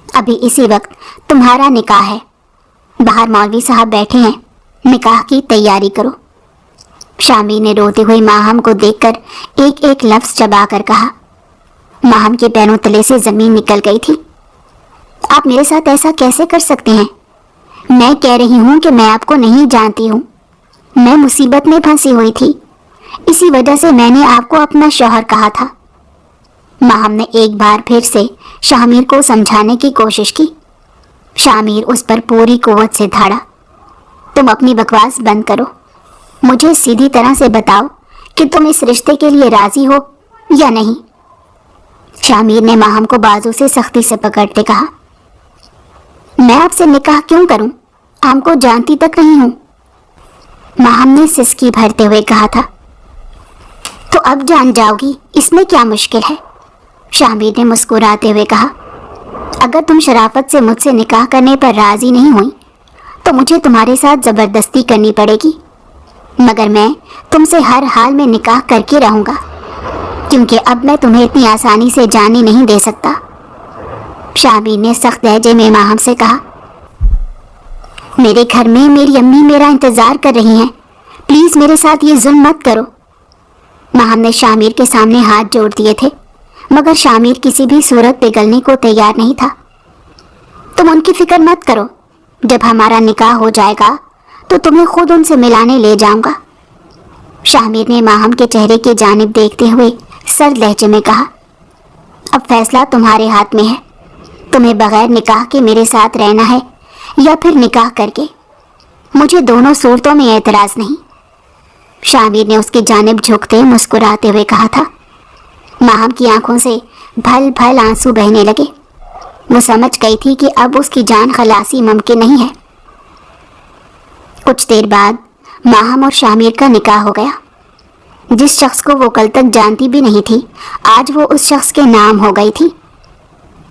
A: अभी इसी वक्त तुम्हारा निकाह है। बाहर मौलवी साहब बैठे हैं, निकाह की तैयारी करो। शामिर ने रोते हुए माहम को देखकर एक एक लफ्ज चबा कर कहा। माहम के पैरों तले से जमीन निकल गई थी। आप मेरे साथ ऐसा कैसे कर सकते हैं? मैं कह रही हूँ कि मैं आपको नहीं जानती हूँ। मैं मुसीबत में फंसी हुई थी, इसी वजह से मैंने आपको अपना शौहर कहा था। माहम ने एक बार फिर से शामिर को समझाने की कोशिश की। शामिर उस पर पूरी कुव्वत से धाड़ा। तुम अपनी बकवास बंद करो, मुझे सीधी तरह से बताओ कि तुम इस रिश्ते के लिए राजी हो या नहीं। शामिर ने माहम को बाजू से सख्ती से पकड़ते कहा। मैं आपसे निकाह क्यों करूं? आपको जानती तक नहीं हूं, माहम ने सिसकी भरते हुए कहा था। तो अब जान जाओगी, इसमें क्या मुश्किल है? शामिर ने मुस्कुराते हुए कहा। अगर तुम शराफत से मुझसे निकाह करने पर राजी नहीं हुई तो मुझे तुम्हारे साथ जबरदस्ती करनी पड़ेगी, मगर मैं तुमसे हर हाल में निकाह करके रहूंगा, क्योंकि अब मैं तुम्हें इतनी आसानी से जाने नहीं दे सकता। शामिर ने सख्त लहजे में माहम से कहा। मेरे घर में मेरी अम्मी मेरा इंतजार कर रही हैं, प्लीज मेरे साथ ये जुल्म मत करो। माहम ने शामिर के सामने हाथ जोड़ दिए थे, मगर शामिर किसी भी सूरत पिघलने को तैयार नहीं था। तुम उनकी फिक्र मत करो, जब हमारा निकाह हो जाएगा तो तुम्हें खुद उनसे मिलाने ले जाऊंगा। शामिर ने माहम के चेहरे की जानिब देखते हुए सर्द लहजे में कहा। अब फैसला तुम्हारे हाथ में है, तुम्हें बगैर निकाह के मेरे साथ रहना है या फिर निकाह करके। मुझे दोनों सूरतों में एतराज नहीं। शामिर ने उसकी जानिब झुकते मुस्कुराते हुए कहा था। माहम की आंखों से भल भल आंसू बहने लगे। वो समझ गई थी कि अब उसकी जान खलासी मुमकिन नहीं है। कुछ देर बाद माहम और शामिर का निकाह हो गया। जिस शख्स को वो कल तक जानती भी नहीं थी, आज वो उस शख्स के नाम हो गई थी।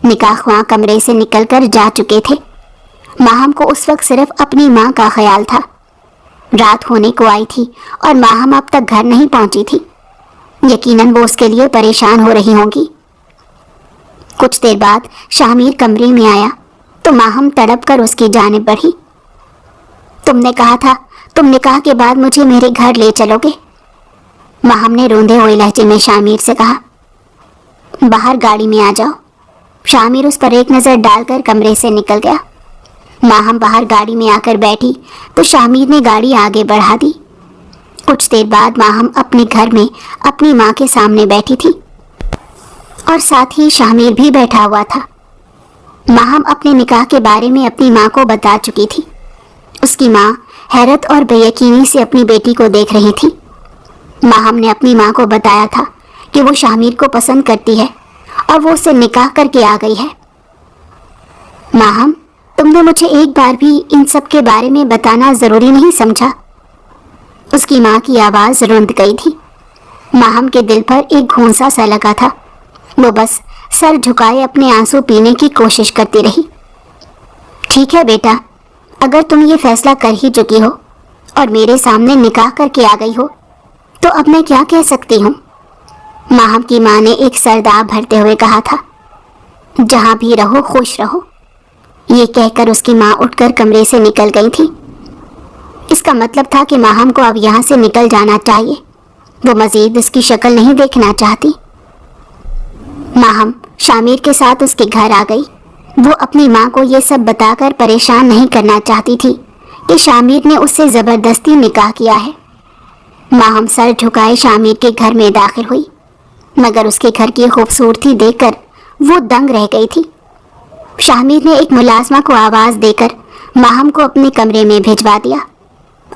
A: निकाह ख्वां कमरे से निकलकर जा चुके थे। माहम को उस वक्त सिर्फ अपनी माँ का ख्याल था। रात होने को आई थी और माहम अब तक घर नहीं पहुंची थी। यकीनन वो उसके लिए परेशान हो रही होंगी। कुछ देर बाद शामिर कमरे में आया तो माहम तड़प कर उसकी जानिब बढ़ी। तुमने कहा था तुम निकाह के बाद मुझे मेरे घर ले चलोगे, माहम ने रोंदे हुए लहजे में शामिर से कहा। बाहर गाड़ी में आ जाओ। शामिर उस पर एक नज़र डालकर कमरे से निकल गया। माहम बाहर गाड़ी में आकर बैठी तो शामिर ने गाड़ी आगे बढ़ा दी। कुछ देर बाद माहम अपने घर में अपनी माँ के सामने बैठी थी और साथ ही शामिर भी बैठा हुआ था। माहम अपने निकाह के बारे में अपनी माँ को बता चुकी थी। उसकी माँ हैरत और बेयकीनी से अपनी बेटी को देख रही थी। माहम ने अपनी माँ को बताया था कि वो शामिर को पसंद करती है और वो उससे निकाह करके आ गई है। माहम, तुमने मुझे एक बार भी इन सब के बारे में बताना जरूरी नहीं समझा? उसकी माँ की आवाज रुंध गई थी। माहम के दिल पर एक घूंसा सा लगा था। वो बस सर झुकाए अपने आंसू पीने की कोशिश करती रही। ठीक है बेटा, अगर तुम ये फैसला कर ही चुकी हो और मेरे सामने निकाह करके आ गई हो तो अब मैं क्या कह सकती हूँ? माहम की माँ ने एक सरदाब भरते हुए कहा था। जहाँ भी रहो खुश रहो। ये कहकर उसकी माँ उठकर कमरे से निकल गई थी। इसका मतलब था कि माहम को अब यहाँ से निकल जाना चाहिए। वो मजीद इसकी शक्ल नहीं देखना चाहती। माहम शामिर के साथ उसके घर आ गई। वो अपनी माँ को ये सब बताकर परेशान नहीं करना चाहती थी कि शामिर ने उससे ज़बरदस्ती निकाह किया है। माहम सर झुकाए शामिर के घर में दाखिल हुई, मगर उसके घर की खूबसूरती देखकर वो दंग रह गई थी। शामिर ने एक मुलाजमा को आवाज़ देकर माहम को अपने कमरे में भिजवा दिया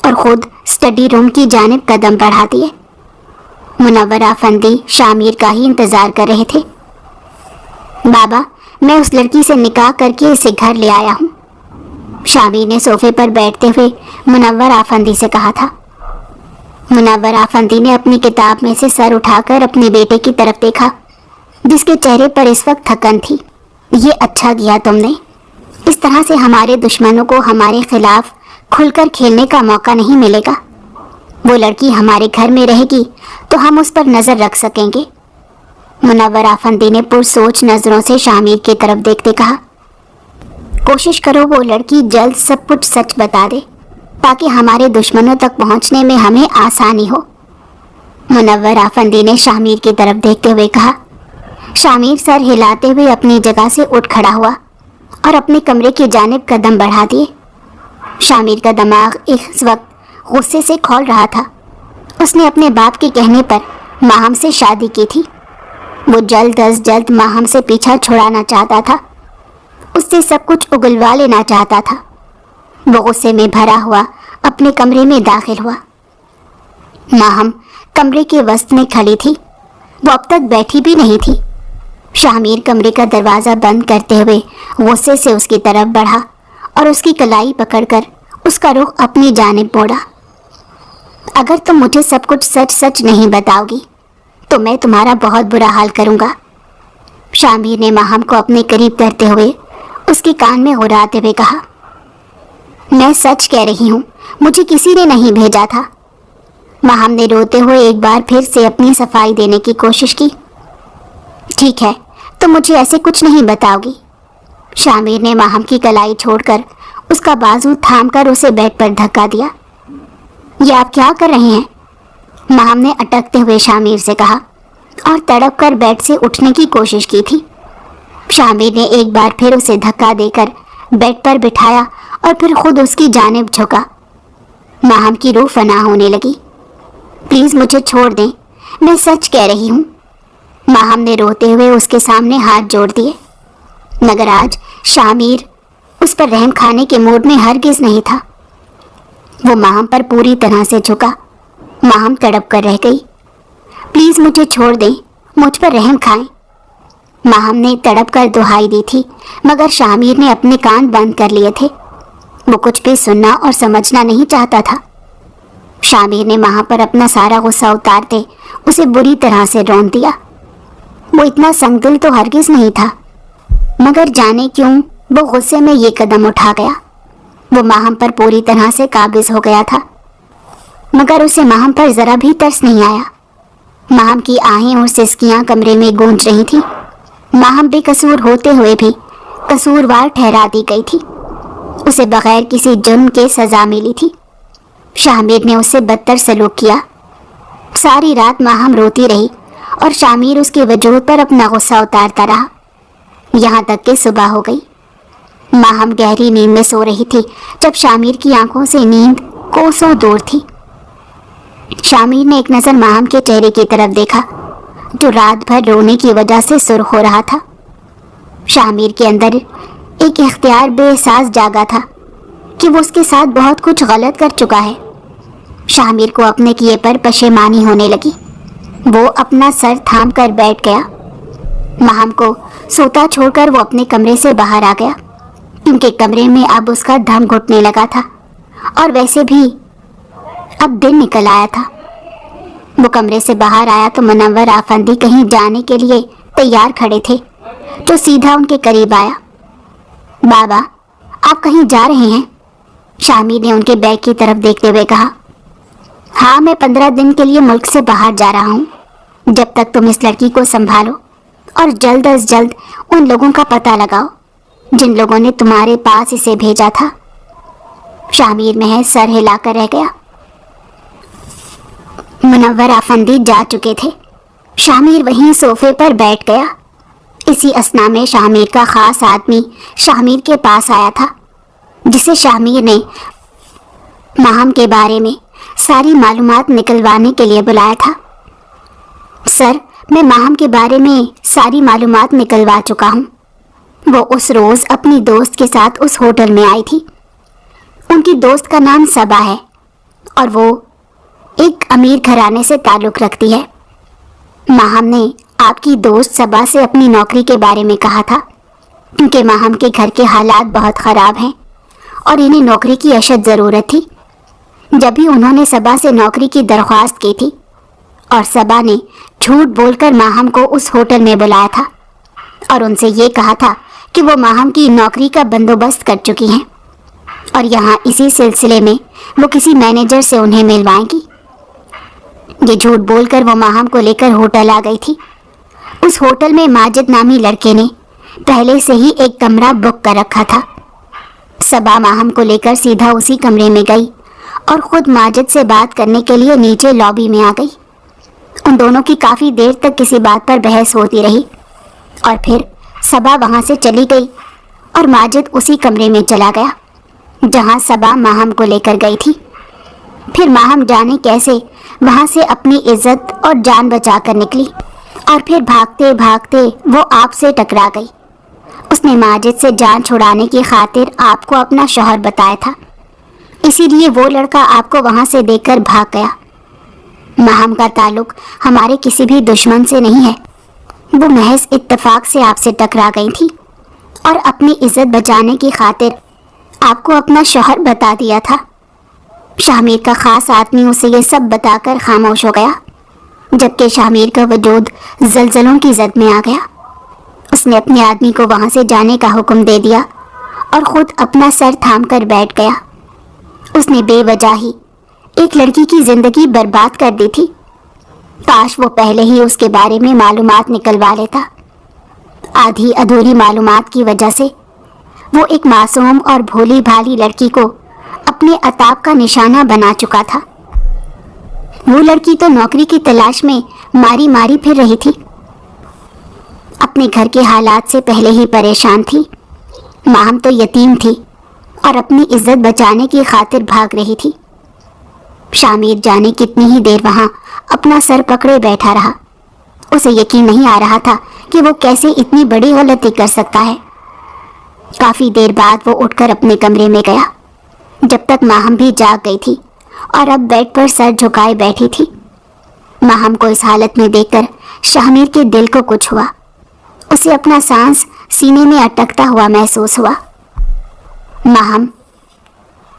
A: और ख़ुद स्टडी रूम की जानिब कदम बढ़ा दिए। मुनव्वर अफंदी शामिर का ही इंतज़ार कर रहे थे। बाबा, मैं उस लड़की से निकाह करके इसे घर ले आया हूँ, शामिर ने सोफे पर बैठते हुए मुनव्वर अफंदी से कहा था। मुनव्वर अफंदी ने अपनी किताब में से सर उठाकर अपने बेटे की तरफ देखा, जिसके चेहरे पर इस वक्त थकन थी। ये अच्छा किया तुमने। इस तरह से हमारे दुश्मनों को हमारे खिलाफ खुलकर खेलने का मौका नहीं मिलेगा। वो लड़की हमारे घर में रहेगी तो हम उस पर नज़र रख सकेंगे। मुनव्वर अफंदी ने पुरसोच नज़रों से शामिर की तरफ देखते कहा, कोशिश करो वो लड़की जल्द सब कुछ सच बता दे ताकि हमारे दुश्मनों तक पहुंचने में हमें आसानी हो। मुनव्वर अफंदी ने शामिर की तरफ देखते हुए कहा। शामिर सर हिलाते हुए अपनी जगह से उठ खड़ा हुआ और अपने कमरे की जानिब कदम बढ़ा दिए। शामिर का दिमाग इस वक्त गुस्से से खौल रहा था। उसने अपने बाप के कहने पर माहम से शादी की थी। वो जल्द अज जल्द माहम से पीछा छुड़ाना चाहता था, उससे सब कुछ उगलवा लेना चाहता था। वो गुस्से में भरा हुआ अपने कमरे में दाखिल हुआ। माहम कमरे के वस्त में खड़ी थी। वो अब तक बैठी भी नहीं थी। शामिर कमरे का दरवाज़ा बंद करते हुए गुस्से से उसकी तरफ बढ़ा और उसकी कलाई पकड़कर उसका रुख अपनी जानिब मोड़ा। अगर तुम मुझे सब कुछ सच सच नहीं बताओगी तो मैं तुम्हारा बहुत बुरा हाल करूँगा, शामिर ने माहम को अपने करीब करते हुए उसके कान में गुर्राते हुए कहा। मैं सच कह रही हूँ, मुझे किसी ने नहीं भेजा था। माहम ने रोते हुए एक बार फिर से अपनी सफाई देने की कोशिश की। ठीक है, तो मुझे ऐसे कुछ नहीं बताओगी, शामिर ने माहम की कलाई छोड़कर उसका बाजू थामकर उसे बेड पर धक्का दिया। ये आप क्या कर रहे हैं? माहम ने अटकते हुए शामिर से कहा और तड़प कर बेड से उठने की कोशिश की थी। शामिर ने एक बार फिर उसे धक्का देकर बेड पर बिठाया और फिर खुद उसकी जानिब झुका। माहम की रूह फना होने लगी। प्लीज़ मुझे छोड़ दें, मैं सच कह रही हूँ, माहम ने रोते हुए उसके सामने हाथ जोड़ दिए। मगर आज शामिर उस पर रहम खाने के मूड में हरगिज नहीं था। वो माहम पर पूरी तरह से झुका। माहम तड़प कर रह गई। प्लीज़ मुझे छोड़ दें, मुझ पर रहम खाएं, माहम ने तड़प कर दुहाई दी थी, मगर शामिर ने अपने कान बंद कर लिए थे। वो कुछ भी सुनना और समझना नहीं चाहता था। शामिर ने माँ पर अपना सारा गुस्सा उतारते उसे बुरी तरह से रौंद दिया। वो इतना संगदिल तो हरगिज नहीं था, मगर जाने क्यों वो गुस्से में ये कदम उठा गया। वो माहम पर पूरी तरह से काबिज हो गया था, मगर उसे माहम पर ज़रा भी तरस नहीं आया। माहम की आहें और सिसकियाँ कमरे में गूंज रही थीं। माहम बेकसूर होते हुए भी कसूरवार ठहरा दी गई थी। उसे बगैर किसी जुर्म के सज़ा मिली थी। शामिर ने उससे बदतर सलूक किया। सारी रात माहम रोती रही और शामिर उसके वजूद पर अपना गुस्सा उतारता रहा, यहाँ तक कि सुबह हो गई। माहम गहरी नींद में सो रही थी जब शामिर की आंखों से नींद कोसों दूर थी। शामिर ने एक नज़र माहम के चेहरे की तरफ देखा, जो रात भर रोने की वजह से सुर्ख हो रहा था। शामिर के अंदर एक इख्तियार बेएहसास जागा था کہ وہ اس کے ساتھ بہت کچھ غلط کر چکا ہے۔ شامیر کو اپنے کیے پر پشیمانی ہونے لگی۔ وہ اپنا سر تھام کر بیٹھ گیا۔ ماہم کو سوتا چھوڑ کر وہ اپنے کمرے سے باہر آ گیا، کیونکہ کمرے میں اب اس کا دم گھٹنے لگا تھا، اور ویسے بھی اب دن نکل آیا تھا۔ وہ کمرے سے باہر آیا تو منور آفندی کہیں جانے کے لیے تیار کھڑے تھے، تو سیدھا ان کے قریب آیا۔ بابا، آپ کہیں جا رہے ہیں؟ شامیر نے ان کے بیگ کی طرف دیکھتے ہوئے کہا۔ ہاں، میں 15 دن کے لیے ملک سے باہر جا رہا ہوں، جب تک تم اس لڑکی کو سنبھالو اور جلد از جلد ان لوگوں کا پتہ لگاؤ جن لوگوں نے تمہارے پاس اسے بھیجا تھا۔ شامیر محض سر ہلا کر رہ گیا۔ منور آفندی جا چکے تھے۔ شامیر وہیں صوفے پر بیٹھ گیا۔ اسی اثنا میں شامیر کا خاص آدمی شامیر کے پاس آیا تھا، جسے شامیر نے ماہم کے بارے میں ساری معلومات نکلوانے کے لیے بلایا تھا۔ سر، میں ماہم کے بارے میں ساری معلومات نکلوا چکا ہوں۔ وہ اس روز اپنی دوست کے ساتھ اس ہوٹل میں آئی تھی۔ ان کی دوست کا نام صبا ہے، اور وہ ایک امیر گھرانے سے تعلق رکھتی ہے۔ ماہم نے آپ کی دوست صبا سے اپنی نوکری کے بارے میں کہا تھا، کیونکہ ماہم کے گھر کے حالات بہت خراب ہیں اور انہیں نوکری کی اشد ضرورت تھی۔ جب بھی انہوں نے صبا سے نوکری کی درخواست کی تھی، اور صبا نے جھوٹ بول کر ماہم کو اس ہوٹل میں بلایا تھا اور ان سے یہ کہا تھا کہ وہ ماہم کی نوکری کا بندوبست کر چکی ہیں، اور یہاں اسی سلسلے میں وہ کسی مینیجر سے انہیں ملوائیں گی۔ یہ جھوٹ بول کر وہ ماہم کو لے کر ہوٹل آ گئی تھی۔ اس ہوٹل میں ماجد نامی لڑکے نے پہلے سے ہی ایک کمرہ بک کر رکھا تھا۔ صبا ماہم کو لے کر سیدھا اسی کمرے میں گئی اور خود ماجد سے بات کرنے کے لیے نیچے لابی میں آ گئی۔ ان دونوں کی کافی دیر تک کسی بات پر بحث ہوتی رہی، اور پھر صبا وہاں سے چلی گئی اور ماجد اسی کمرے میں چلا گیا جہاں صبا ماہم کو لے کر گئی تھی۔ پھر ماہم جانے کیسے وہاں سے اپنی عزت اور جان بچا کر نکلی، اور پھر بھاگتے بھاگتے وہ آپ سے ٹکرا گئی۔ اس نے ماجد سے جان چھڑانے کی خاطر آپ کو اپنا شوہر بتایا تھا، اسی لیے وہ لڑکا آپ کو وہاں سے دیکھ کر بھاگ گیا۔ ماہم کا تعلق ہمارے کسی بھی دشمن سے نہیں ہے، وہ محض اتفاق سے آپ سے ٹکرا گئی تھی اور اپنی عزت بچانے کی خاطر آپ کو اپنا شوہر بتا دیا تھا۔ شامیر کا خاص آدمی اسے یہ سب بتا کر خاموش ہو گیا، جبکہ شامیر کا وجود زلزلوں کی زد میں آ گیا۔ اس نے اپنے آدمی کو وہاں سے جانے کا حکم دے دیا اور خود اپنا سر تھام کر بیٹھ گیا۔ اس نے بے وجہ ہی ایک لڑکی کی زندگی برباد کر دی تھی۔ کاش وہ پہلے ہی اس کے بارے میں معلومات نکلوا لیتا۔ آدھی ادھوری معلومات کی وجہ سے وہ ایک معصوم اور بھولی بھالی لڑکی کو اپنے عتاب کا نشانہ بنا چکا تھا۔ وہ لڑکی تو نوکری کی تلاش میں ماری ماری پھر رہی تھی، اپنے گھر کے حالات سے پہلے ہی پریشان تھی۔ ماہم تو یتیم تھی اور اپنی عزت بچانے کی خاطر بھاگ رہی تھی۔ شامیر جانے کتنی ہی دیر وہاں اپنا سر پکڑے بیٹھا رہا۔ اسے یقین نہیں آ رہا تھا کہ وہ کیسے اتنی بڑی غلطی کر سکتا ہے۔ کافی دیر بعد وہ اٹھ کر اپنے کمرے میں گیا، جب تک ماہم بھی جاگ گئی تھی اور اب بیڈ پر سر جھکائے بیٹھی تھی۔ ماہم کو اس حالت میں دیکھ کر شامیر کے دل کو کچھ ہوا۔ اسے اپنا سانس سینے میں اٹکتا ہوا محسوس ہوا۔ ماہم،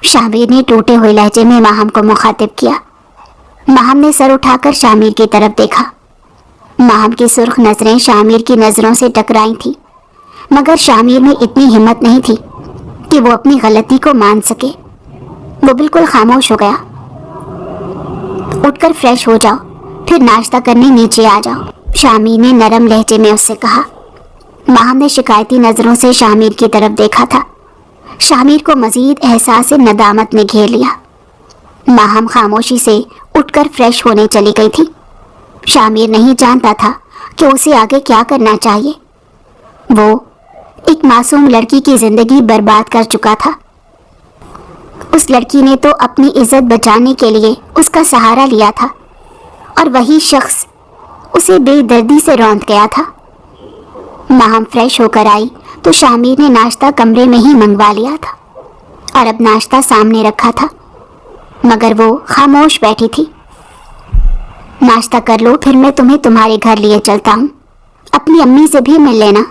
A: شامیر نے ٹوٹے ہوئے لہجے میں ماہم کو مخاطب کیا۔ ماہم نے سر اٹھا کر شامیر کی طرف دیکھا۔ ماہم کی سرخ نظریں شامیر کی نظروں سے ٹکرائی تھیں، مگر شامیر میں اتنی ہمت نہیں تھی کہ وہ اپنی غلطی کو مان سکے۔ وہ بالکل خاموش ہو گیا۔ اٹھ کر فریش ہو جاؤ، پھر ناشتہ کرنے نیچے آ جاؤ، شامیر نے نرم لہجے میں اس سے کہا۔ ماہم نے شکایتی نظروں سے شامیر کی طرف دیکھا تھا۔ شامیر کو مزید احساس ندامت نے گھیر لیا۔ ماہم خاموشی سے اٹھ کر فریش ہونے چلی گئی تھی۔ شامیر نہیں جانتا تھا کہ اسے آگے کیا کرنا چاہیے۔ وہ ایک معصوم لڑکی کی زندگی برباد کر چکا تھا۔ اس لڑکی نے تو اپنی عزت بچانے کے لیے اس کا سہارا لیا تھا، اور وہی شخص اسے بے دردی سے روند گیا تھا۔ ماہم فریش ہو کر آئی تو شامیر نے ناشتہ کمرے میں ہی منگوا لیا تھا، और अब नाश्ता सामने रखा था, मगर वो खामोश बैठी थी। नाश्ता कर लो, फिर मैं तुम्हें तुम्हारे घर लिए चलता हूँ। अपनी अम्मी से भी मिल लेना,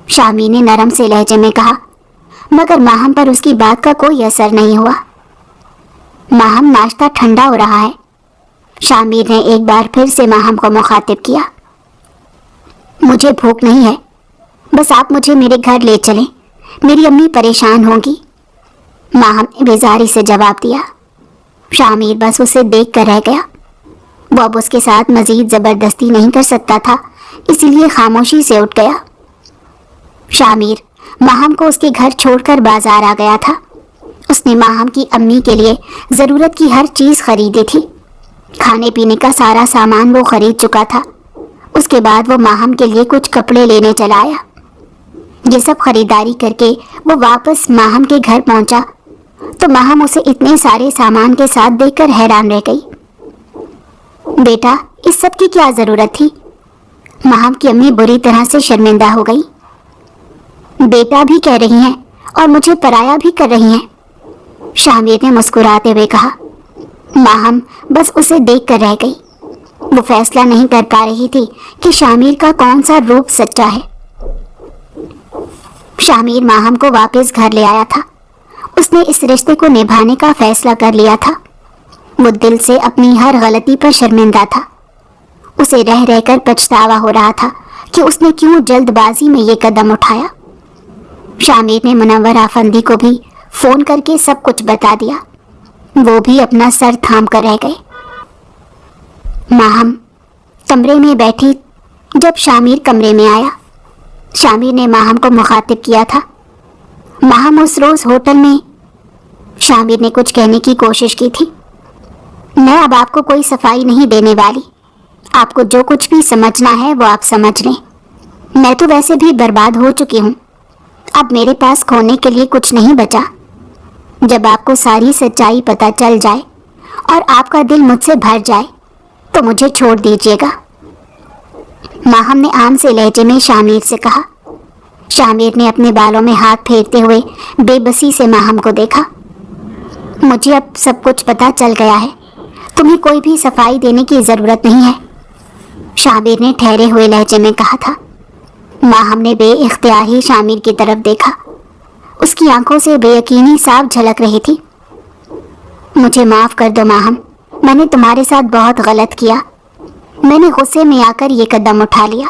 A: शामिर ने नरम से लहजे में कहा, मगर माहम पर उसकी बात का कोई असर नहीं हुआ। माहम, नाश्ता ठंडा हो रहा है। शामिर ने एक बार फिर से माहम को मुखातिब किया। मुझे भूख नहीं है, बस आप मुझे मेरे घर ले चलें, मेरी अम्मी परेशान होंगी, माहम ने बेजारी से जवाब दिया। शामिर बस उसे देख कर रह गया। वो अब उसके साथ मजीद जबरदस्ती नहीं कर सकता था, इसीलिए खामोशी से उठ गया। शामिर माहम को उसके घर छोड़कर बाजार आ गया था। उसने माहम की अम्मी के लिए ज़रूरत की हर चीज़ खरीदी थी। खाने पीने का सारा सामान वो खरीद चुका था। उसके बाद वो माहम के लिए कुछ कपड़े लेने चला आया। ये सब खरीदारी करके वो वापस माहम के घर पहुंचा तो माहम उसे इतने सारे सामान के साथ देखकर हैरान रह गई। बेटा, इस सब की क्या ज़रूरत थी? माहम की अम्मी बुरी तरह से शर्मिंदा हो गई। बेटा भी कह रही हैं और मुझे पराया भी कर रही हैं, शामिर ने मुस्कुराते हुए कहा। माहम बस उसे देख कर रह गई। वो फैसला नहीं कर पा रही थी कि शामिर का कौन सा रूप सच्चा है। शामिर माहम को वापस घर ले आया था। उसने इस रिश्ते को निभाने का फैसला कर लिया था। वो दिल से अपनी हर गलती पर शर्मिंदा था। उसे रह रहकर पछतावा हो रहा था कि उसने क्यों जल्दबाजी में ये कदम उठाया। शामिर ने मुनव्वर आफंदी को भी फोन करके सब कुछ बता दिया। वो भी अपना सर थाम कर रह गए। माहम कमरे में बैठी जब शामिर कमरे में आया, शामिर ने माहम को मुखातिब किया था। माहम उस रोज होटल में, शामिर ने कुछ कहने की कोशिश की थी। मैं अब आपको कोई सफाई नहीं देने वाली। आपको जो कुछ भी समझना है वो आप समझ लें। मैं तो वैसे भी बर्बाद हो चुकी हूँ। अब मेरे पास खोने के लिए कुछ नहीं बचा। जब आपको सारी सच्चाई पता चल जाए और आपका दिल मुझसे भर जाए तो मुझे छोड़ दीजिएगा, माहम ने आम से लहजे में शामिर से कहा। शामिर ने अपने बालों में हाथ फेरते हुए बेबसी से माहम को देखा। मुझे अब सब कुछ पता चल गया है, तुम्हें कोई भी सफाई देने की ज़रूरत नहीं है, शामिर ने ठहरे हुए लहजे में कहा था। माहम ने बेइख्तियार ही शामिर की तरफ देखा। उसकी आंखों से बेयकीनी साफ झलक रही थी। मुझे माफ़ कर दो माहम, मैंने तुम्हारे साथ बहुत गलत किया। मैंने गुस्से में आकर ये कदम उठा लिया।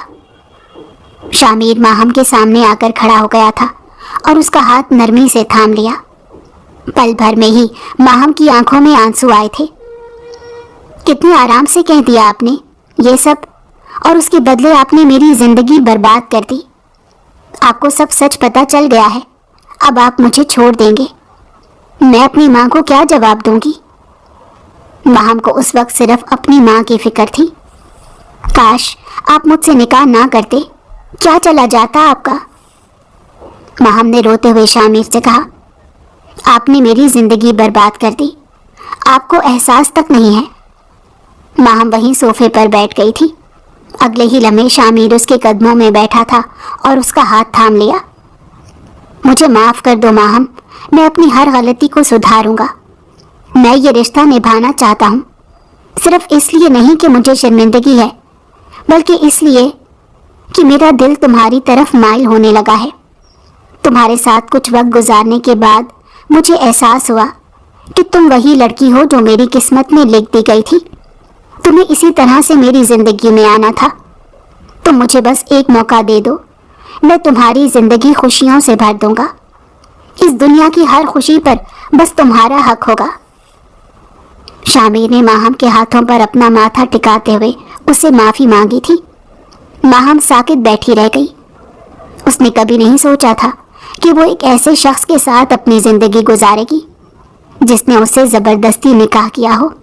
A: शामिर माहम के सामने आकर खड़ा हो गया था और उसका हाथ नरमी से थाम लिया। पल भर में ही माहम की आंखों में आंसू आए थे। कितने आराम से कह दिया आपने ये सब, और उसके बदले आपने मेरी जिंदगी बर्बाद कर दी। आपको सब सच पता चल गया है। अब आप मुझे छोड़ देंगे। मैं अपनी माँ को क्या जवाब दूंगी? माहम को उस वक्त सिर्फ अपनी माँ की फिक्र थी। काश आप मुझसे निकाह ना करते, क्या चला जाता आपका? माहम ने रोते हुए शामिर से कहा, आपने मेरी जिंदगी बर्बाद कर दी, आपको एहसास तक नहीं है। माहम वहीं सोफे पर बैठ गई थी। अगले ही लम्हे शामिर उसके कदमों में बैठा था और उसका हाथ थाम लिया। मुझे माफ़ कर दो माहम, मैं अपनी हर गलती को सुधारूंगा। मैं ये रिश्ता निभाना चाहता हूँ, सिर्फ इसलिए नहीं कि मुझे शर्मिंदगी है, बल्कि इसलिए कि मेरा दिल तुम्हारी तरफ माइल होने लगा है। तुम्हारे साथ कुछ वक्त गुजारने के बाद मुझे एहसास हुआ कि तुम वही लड़की हो जो मेरी किस्मत में लिख दी गई थी। तुम्हें इसी तरह से मेरी ज़िंदगी में आना था। तुम मुझे बस एक मौका दे दो, मैं तुम्हारी ज़िंदगी खुशियों से भर दूंगा। इस दुनिया की हर खुशी पर बस तुम्हारा हक होगा। शामिर ने माहम के हाथों पर अपना माथा टिकाते हुए उससे माफ़ी मांगी थी। माहम साकित बैठी रह गई। उसने कभी नहीं सोचा था कि वो एक ऐसे शख्स के साथ अपनी ज़िंदगी गुजारेगी जिसने उससे ज़बरदस्ती निकाह किया हो।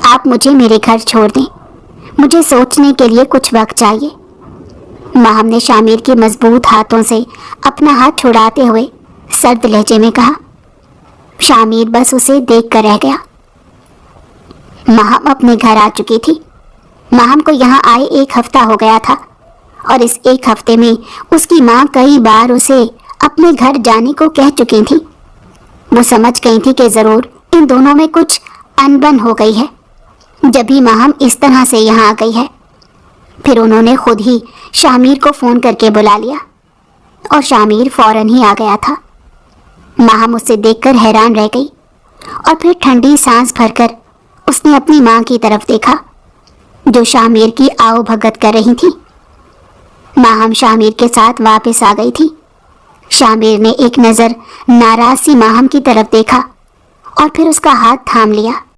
A: आप मुझे मेरे घर छोड़ दें, मुझे सोचने के लिए कुछ वक्त चाहिए, माहम ने शामिर के मजबूत हाथों से अपना हाथ छुड़ाते हुए सर्द लहजे में कहा। शामिर बस उसे देख कर रह गया। माहम अपने घर आ चुकी थी। माहम को यहाँ आए 1 हफ्ता हो गया था और इस 1 हफ्ते में उसकी माँ कई बार उसे अपने घर जाने को कह चुकी थीं। वो समझ गई थी कि जरूर इन दोनों में कुछ अनबन हो गई है, जब भी माहम इस तरह से यहाँ आ गई है। फिर उन्होंने खुद ही शामिर को फ़ोन करके बुला लिया और शामिर फौरन ही आ गया था। माहम उसे देखकर हैरान रह गई और फिर ठंडी सांस भरकर उसने अपनी माँ की तरफ देखा, जो शामिर की आओ भगत कर रही थी। माहम शामिर के साथ वापस आ गई थी। शामिर ने एक नज़र नाराज सी माहम की तरफ देखा और फिर उसका हाथ थाम लिया।